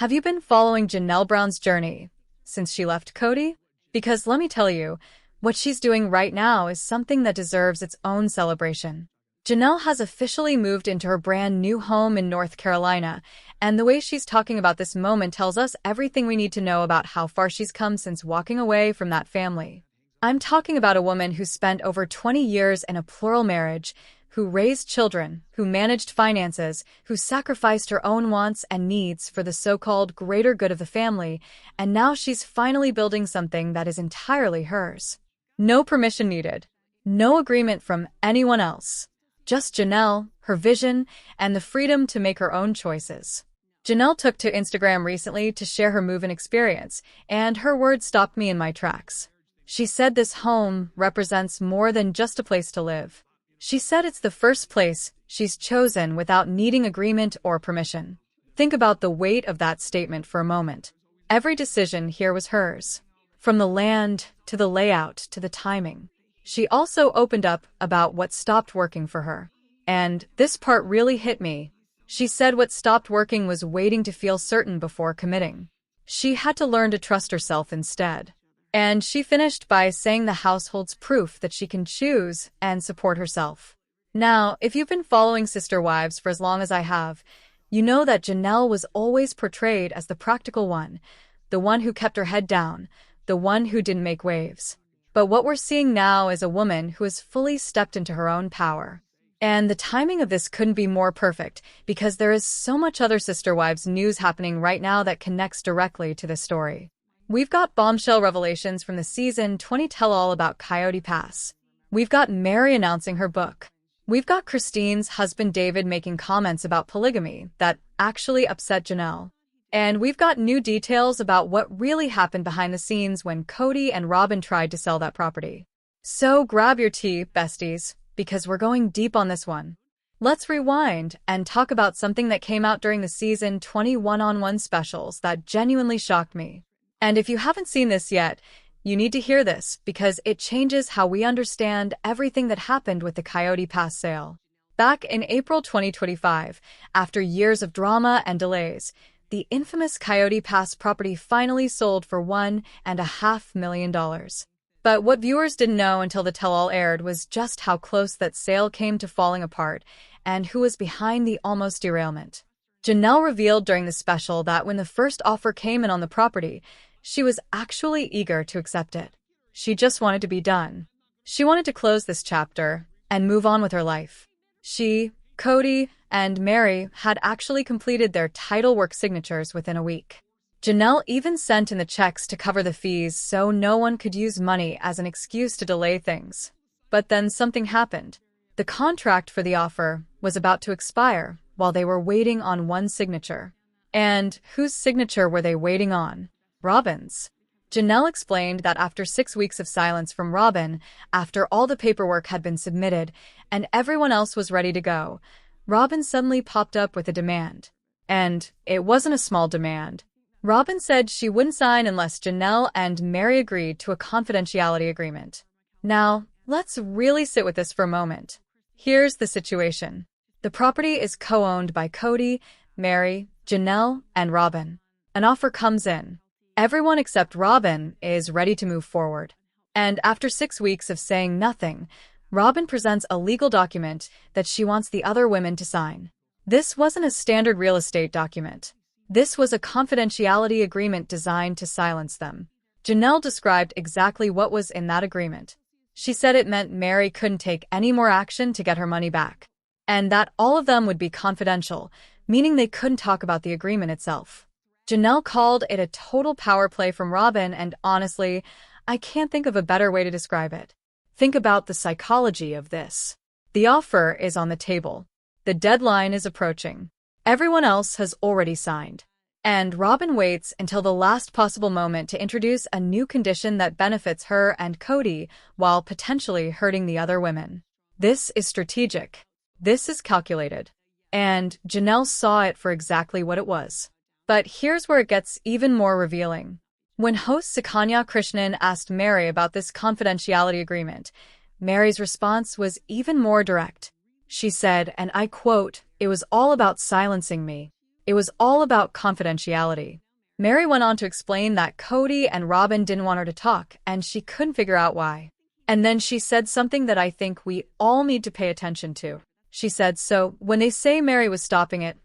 Have you been following Janelle Brown's journey since she left Kody? Because let me tell you, what she's doing right now is something that deserves its own celebration. Janelle has officially moved into her brand new home in North Carolina, and the way she's talking about this moment tells us everything we need to know about how far she's come since walking away from that family. I'm talking about a woman who spent over 20 years in a plural marriage, who raised children, who managed finances, who sacrificed her own wants and needs for the so-called greater good of the family, and now she's finally building something that is entirely hers. No permission needed. No agreement from anyone else. Just Janelle, her vision, and the freedom to make her own choices. Janelle took to Instagram recently to share her move-in experience, and her words stopped me in my tracks. She said this home represents more than just a place to live. She said it's the first place she's chosen without needing agreement or permission. Think about the weight of that statement for a moment. Every decision here was hers. From the land, to the layout, to the timing. She also opened up about what stopped working for her. And this part really hit me. She said what stopped working was waiting to feel certain before committing. She had to learn to trust herself instead. And she finished by saying the house holds proof that she can choose and support herself. Now, if you've been following Sister Wives for as long as I have, you know that Janelle was always portrayed as the practical one, the one who kept her head down, the one who didn't make waves. But what we're seeing now is a woman who has fully stepped into her own power. And the timing of this couldn't be more perfect, because there is so much other Sister Wives news happening right now that connects directly to this story. We've got bombshell revelations from the season 20 tell-all about Coyote Pass. We've got Meri announcing her book. We've got Christine's husband David making comments about polygamy that actually upset Janelle. And we've got new details about what really happened behind the scenes when Kody and Robyn tried to sell that property. So grab your tea, besties, because we're going deep on this one. Let's rewind and talk about something that came out during the season 20 one-on-one specials that genuinely shocked me. And if you haven't seen this yet, you need to hear this because it changes how we understand everything that happened with the Coyote Pass sale. Back in April 2025, after years of drama and delays, the infamous Coyote Pass property finally sold for $1.5 million. But what viewers didn't know until the tell-all aired was just how close that sale came to falling apart and who was behind the almost derailment. Janelle revealed during the special that when the first offer came in on the property, she was actually eager to accept it. She just wanted to be done. She wanted to close this chapter and move on with her life. She, Kody, and Meri had actually completed their title work signatures within a week. Janelle even sent in the checks to cover the fees so no one could use money as an excuse to delay things. But then something happened. The contract for the offer was about to expire while they were waiting on one signature. And whose signature were they waiting on? Robyn's. Janelle explained that after 6 weeks of silence from Robyn, after all the paperwork had been submitted and everyone else was ready to go, Robyn suddenly popped up with a demand. And it wasn't a small demand. Robyn said she wouldn't sign unless Janelle and Meri agreed to a confidentiality agreement. Now, let's really sit with this for a moment. Here's the situation. The property is co-owned by Kody, Meri, Janelle, and Robyn. An offer comes in. Everyone except Robyn is ready to move forward. And after 6 weeks of saying nothing, Robyn presents a legal document that she wants the other women to sign. This wasn't a standard real estate document. This was a confidentiality agreement designed to silence them. Janelle described exactly what was in that agreement. She said it meant Meri couldn't take any more action to get her money back, and that all of them would be confidential, meaning they couldn't talk about the agreement itself. Janelle called it a total power play from Robyn, and honestly, I can't think of a better way to describe it. Think about the psychology of this. The offer is on the table. The deadline is approaching. Everyone else has already signed. And Robyn waits until the last possible moment to introduce a new condition that benefits her and Kody while potentially hurting the other women. This is strategic. This is calculated. And Janelle saw it for exactly what it was. But here's where it gets even more revealing. When host Sukanya Krishnan asked Meri about this confidentiality agreement, Meri's response was even more direct. She said, and I quote, "It was all about silencing me." It was all about confidentiality. Meri went on to explain that Kody and Robyn didn't want her to talk, and she couldn't figure out why. And then she said something that I think we all need to pay attention to. She said, "So, when they say Meri was stopping it,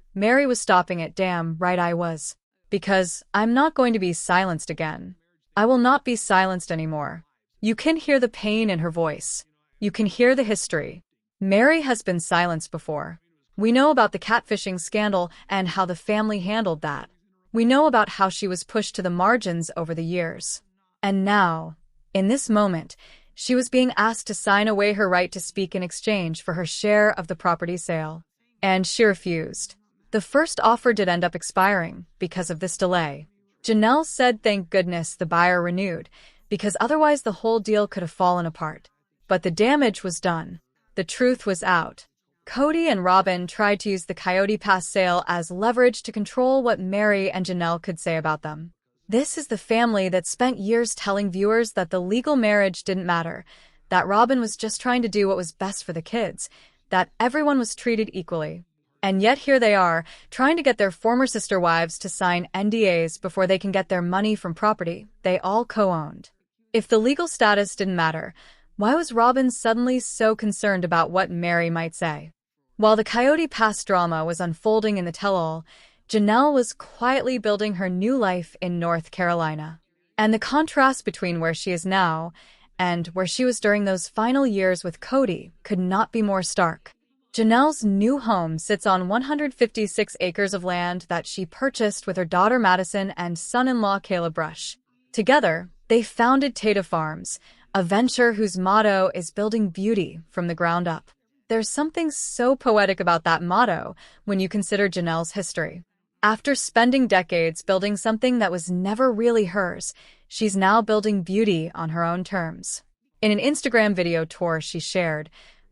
damn right I was. Because I'm not going to be silenced again. I will not be silenced anymore." You can hear the pain in her voice. You can hear the history. Meri has been silenced before. We know about the catfishing scandal and how the family handled that. We know about how she was pushed to the margins over the years. And now, in this moment, she was being asked to sign away her right to speak in exchange for her share of the property sale. And she refused. The first offer did end up expiring because of this delay. Janelle said thank goodness the buyer renewed, because otherwise the whole deal could have fallen apart. But the damage was done. The truth was out. Kody and Robyn tried to use the Coyote Pass sale as leverage to control what Meri and Janelle could say about them. This is the family that spent years telling viewers that the legal marriage didn't matter, that Robyn was just trying to do what was best for the kids, that everyone was treated equally. And yet here they are, trying to get their former sister wives to sign NDAs before they can get their money from property they all co-owned. If the legal status didn't matter, why was Robyn suddenly so concerned about what Meri might say? While the Coyote Pass drama was unfolding in the tell-all, Janelle was quietly building her new life in North Carolina. And the contrast between where she is now and where she was during those final years with Kody could not be more stark. Janelle's new home sits on 156 acres of land that she purchased with her daughter Madison and son-in-law Caleb Rush. Together, they founded Tata Farms, a venture whose motto is building beauty from the ground up. There's something so poetic about that motto when you consider Janelle's history. After spending decades building something that was never really hers, she's now building beauty on her own terms. In an Instagram video tour she shared,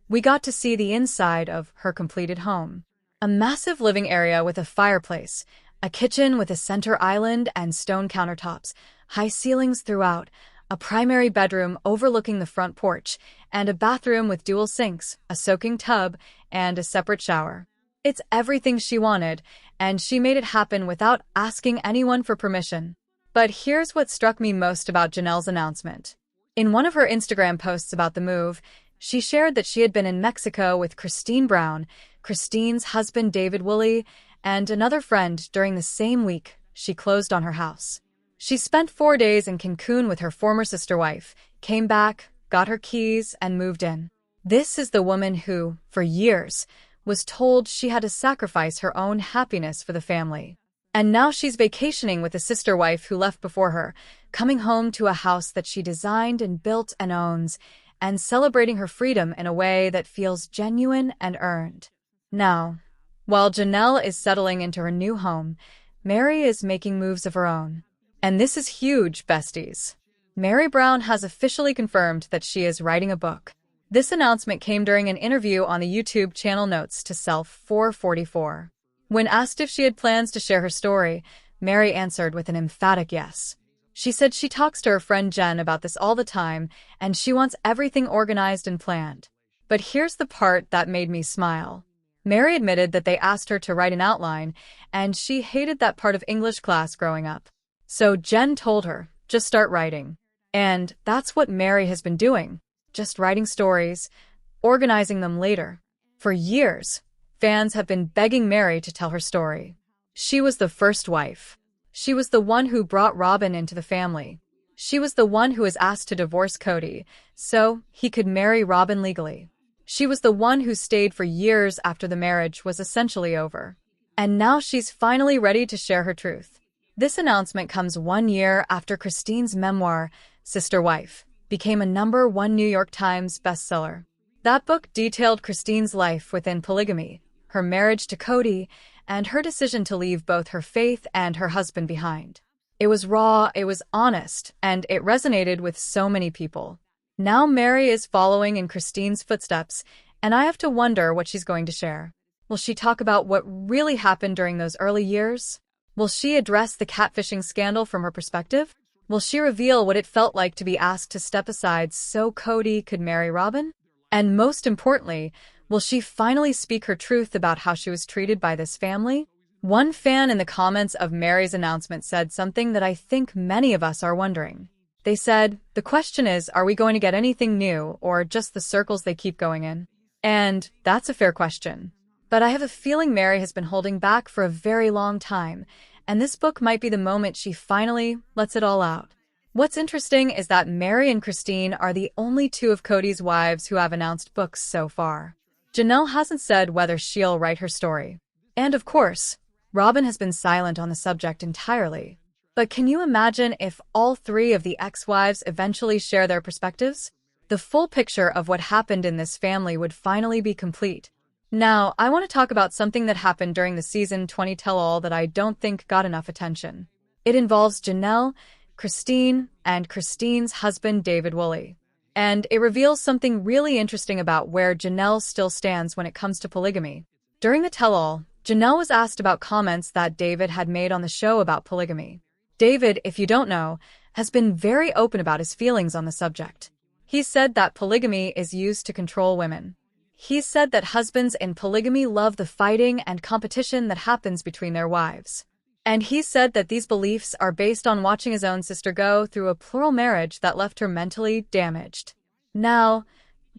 we got to see the inside of her completed home. A massive living area with a fireplace, a kitchen with a center island and stone countertops, high ceilings throughout, a primary bedroom overlooking the front porch, and a bathroom with dual sinks, a soaking tub, and a separate shower. It's everything she wanted, and she made it happen without asking anyone for permission. But here's what struck me most about Janelle's announcement. In one of her Instagram posts about the move, she shared that she had been in Mexico with Kody Brown, Kody's husband David Woolley, and another friend during the same week she closed on her house. She spent 4 days in Cancun with her former sister wife, came back, got her keys, and moved in. This is the woman who, for years, was told she had to sacrifice her own happiness for the family. And now she's vacationing with a sister wife who left before her, coming home to a house that she designed and built and owns, and celebrating her freedom in a way that feels genuine and earned. Now, while Janelle is settling into her new home, Meri is making moves of her own. And this is huge, besties. Meri Brown has officially confirmed that she is writing a book. This announcement came during an interview on the YouTube channel Notes to Self 444. When asked if she had plans to share her story, Meri answered with an emphatic yes. She said she talks to her friend Jen about this all the time, and she wants everything organized and planned. But here's the part that made me smile. Meri admitted that they asked her to write an outline, and she hated that part of English class growing up. So Jen told her, just start writing. And that's what Meri has been doing, just writing stories, organizing them later. For years, fans have been begging Meri to tell her story. She was the first wife. She was the one who brought Robyn into the family. She was the one who was asked to divorce Kody, so he could marry Robyn legally. She was the one who stayed for years after the marriage was essentially over. And now she's finally ready to share her truth. This announcement comes 1 year after Kody's memoir, Sister Wife, became a #1 New York Times bestseller. That book detailed Kody's life within polygamy, her marriage to Kody, and her decision to leave both her faith and her husband behind. It was raw, it was honest, and it resonated with so many people. Now Meri is following in Kody's footsteps, and I have to wonder what she's going to share. Will she talk about what really happened during those early years? Will she address the catfishing scandal from her perspective? Will she reveal what it felt like to be asked to step aside so Kody could marry Robyn? And most importantly, will she finally speak her truth about how she was treated by this family? One fan in the comments of Meri's announcement said something that I think many of us are wondering. They said, "The question is, are we going to get anything new or just the circles they keep going in?" And that's a fair question. But I have a feeling Meri has been holding back for a very long time, and this book might be the moment she finally lets it all out. What's interesting is that Meri and Christine are the only two of Kody's wives who have announced books so far. Janelle hasn't said whether she'll write her story. And of course, Robyn has been silent on the subject entirely. But can you imagine if all three of the ex-wives eventually share their perspectives? The full picture of what happened in this family would finally be complete. Now, I want to talk about something that happened during the season 20 tell-all that I don't think got enough attention. It involves Janelle, Christine, and Christine's husband David Woolley. And it reveals something really interesting about where Janelle still stands when it comes to polygamy. During the tell-all, Janelle was asked about comments that David had made on the show about polygamy. David, if you don't know, has been very open about his feelings on the subject. He said that polygamy is used to control women. He said that husbands in polygamy love the fighting and competition that happens between their wives. And he said that these beliefs are based on watching his own sister go through a plural marriage that left her mentally damaged. Now,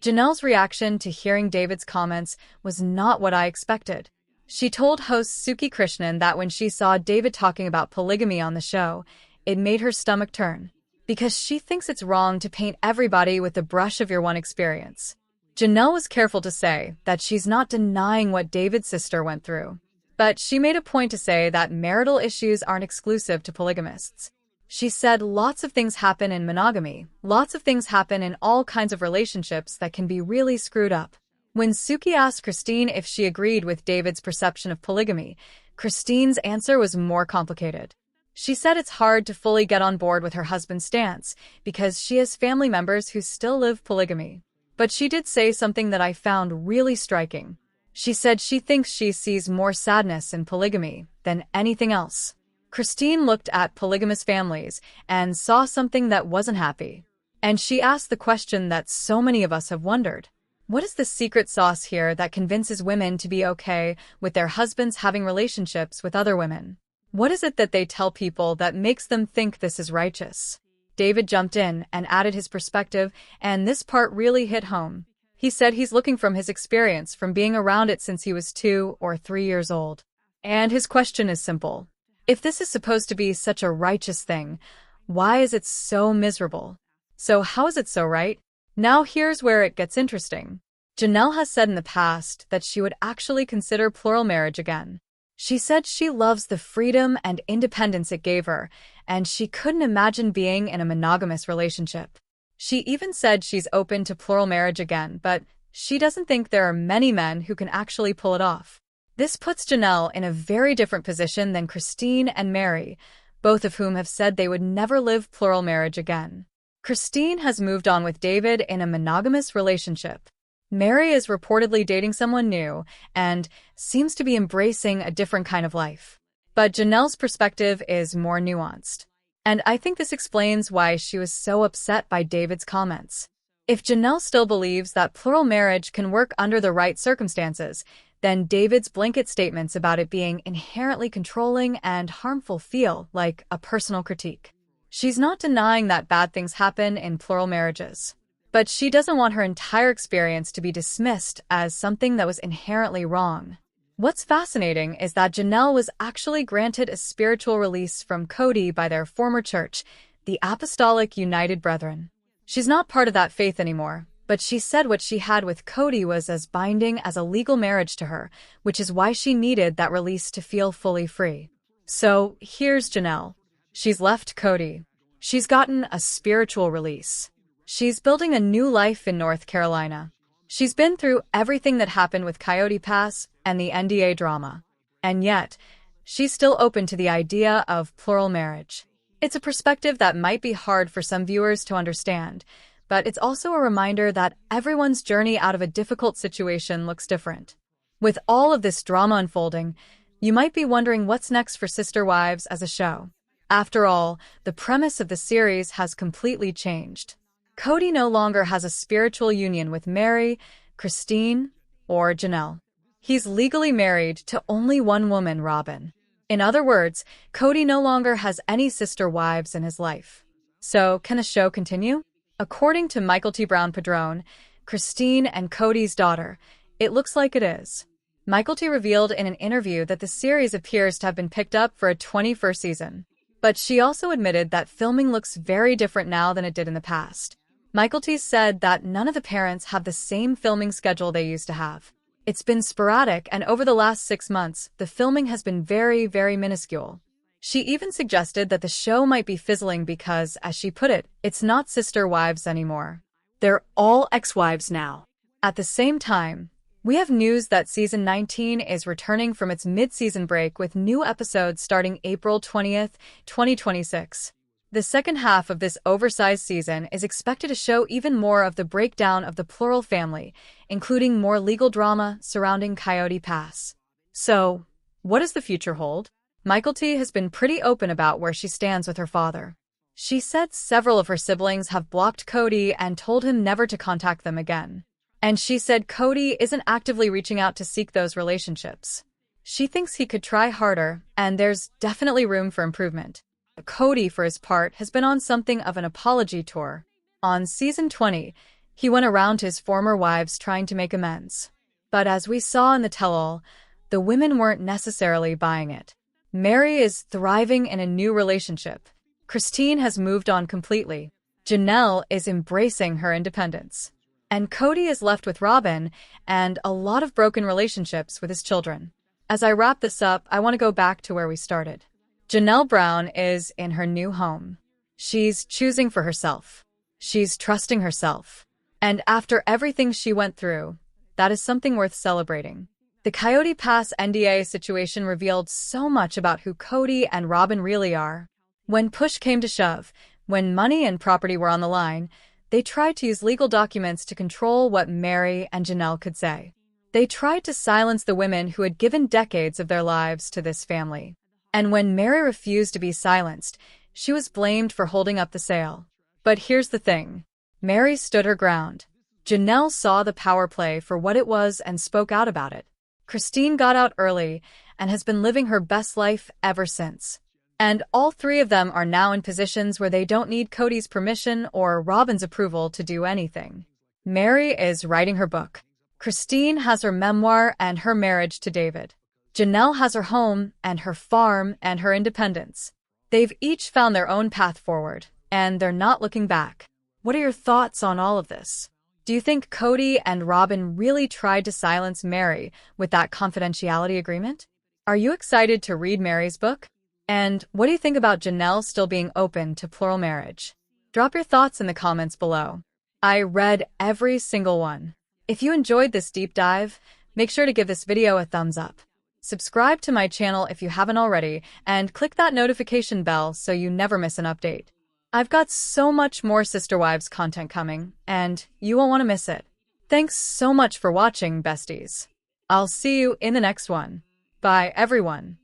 Janelle's reaction to hearing David's comments was not what I expected. She told host Suki Krishnan that when she saw David talking about polygamy on the show, it made her stomach turn, because she thinks it's wrong to paint everybody with the brush of your one experience. Janelle was careful to say that she's not denying what David's sister went through, but she made a point to say that marital issues aren't exclusive to polygamists. She said lots of things happen in monogamy, lots of things happen in all kinds of relationships that can be really screwed up. When Suki asked Christine if she agreed with David's perception of polygamy, Christine's answer was more complicated. She said it's hard to fully get on board with her husband's stance because she has family members who still live polygamy. But she did say something that I found really striking. She said she thinks she sees more sadness in polygamy than anything else. Christine looked at polygamous families and saw something that wasn't happy. And she asked the question that so many of us have wondered. What is the secret sauce here that convinces women to be okay with their husbands having relationships with other women? What is it that they tell people that makes them think this is righteous? David jumped in and added his perspective, and this part really hit home. He said he's looking from his experience from being around it since he was 2 or 3 years old. And his question is simple. If this is supposed to be such a righteous thing, why is it so miserable? So how is it so right? Now here's where it gets interesting. Janelle has said in the past that she would actually consider plural marriage again. She said she loves the freedom and independence it gave her, and she couldn't imagine being in a monogamous relationship. She even said she's open to plural marriage again, but she doesn't think there are many men who can actually pull it off. This puts Janelle in a very different position than Christine and Meri, both of whom have said they would never live plural marriage again. Christine has moved on with David in a monogamous relationship. Meri is reportedly dating someone new and seems to be embracing a different kind of life. But Janelle's perspective is more nuanced. And I think this explains why she was so upset by David's comments. If Janelle still believes that plural marriage can work under the right circumstances, then David's blanket statements about it being inherently controlling and harmful feel like a personal critique. She's not denying that bad things happen in plural marriages, but she doesn't want her entire experience to be dismissed as something that was inherently wrong. What's fascinating is that Janelle was actually granted a spiritual release from Kody by their former church, the Apostolic United Brethren. She's not part of that faith anymore, but she said what she had with Kody was as binding as a legal marriage to her, which is why she needed that release to feel fully free. So here's Janelle. She's left Kody. She's gotten a spiritual release. She's building a new life in North Carolina. She's been through everything that happened with Coyote Pass and the NDA drama. And yet, she's still open to the idea of plural marriage. It's a perspective that might be hard for some viewers to understand, but it's also a reminder that everyone's journey out of a difficult situation looks different. With all of this drama unfolding, you might be wondering what's next for Sister Wives as a show. After all, the premise of the series has completely changed. Kody no longer has a spiritual union with Meri, Christine, or Janelle. He's legally married to only one woman, Robyn. In other words, Kody no longer has any sister wives in his life. So, can the show continue? According to Michael T. Brown Padron, Christine and Kody's daughter, it looks like it is. Michael T. revealed in an interview that the series appears to have been picked up for a 21st season. But she also admitted that filming looks very different now than it did in the past. Michael T. said that none of the parents have the same filming schedule they used to have. It's been sporadic, and over the last 6 months, the filming has been very, very minuscule. She even suggested that the show might be fizzling because, as she put it, it's not sister wives anymore. They're all ex-wives now. At the same time, we have news that Season 19 is returning from its mid-season break with new episodes starting April 20th, 2026. The second half of this oversized season is expected to show even more of the breakdown of the plural family, including more legal drama surrounding Coyote Pass. So, what does the future hold? Michael T. has been pretty open about where she stands with her father. She said several of her siblings have blocked Kody and told him never to contact them again. And she said Kody isn't actively reaching out to seek those relationships. She thinks he could try harder, and there's definitely room for improvement. Kody, for his part, has been on something of an apology tour. On Season 20, he went around to his former wives trying to make amends. But as we saw in the tell-all, the women weren't necessarily buying it. Meri is thriving in a new relationship. Christine has moved on completely. Janelle is embracing her independence. And Kody is left with Robyn and a lot of broken relationships with his children. As I wrap this up, I want to go back to where we started. Janelle Brown is in her new home. She's choosing for herself. She's trusting herself. And after everything she went through, that is something worth celebrating. The Coyote Pass NDA situation revealed so much about who Kody and Robyn really are. When push came to shove, when money and property were on the line, they tried to use legal documents to control what Meri and Janelle could say. They tried to silence the women who had given decades of their lives to this family. And when Meri refused to be silenced, she was blamed for holding up the sale. But here's the thing. Meri stood her ground. Janelle saw the power play for what it was and spoke out about it. Christine got out early and has been living her best life ever since. And all three of them are now in positions where they don't need Kody's permission or Robyn's approval to do anything. Meri is writing her book. Christine has her memoir and her marriage to David. Janelle has her home and her farm and her independence. They've each found their own path forward, and they're not looking back. What are your thoughts on all of this? Do you think Kody and Robyn really tried to silence Meri with that confidentiality agreement? Are you excited to read Meri's book? And what do you think about Janelle still being open to plural marriage? Drop your thoughts in the comments below. I read every single one. If you enjoyed this deep dive, make sure to give this video a thumbs up. Subscribe to my channel if you haven't already, and click that notification bell so you never miss an update. I've got so much more Sister Wives content coming, and you won't want to miss it. Thanks so much for watching, besties. I'll see you in the next one. Bye, everyone.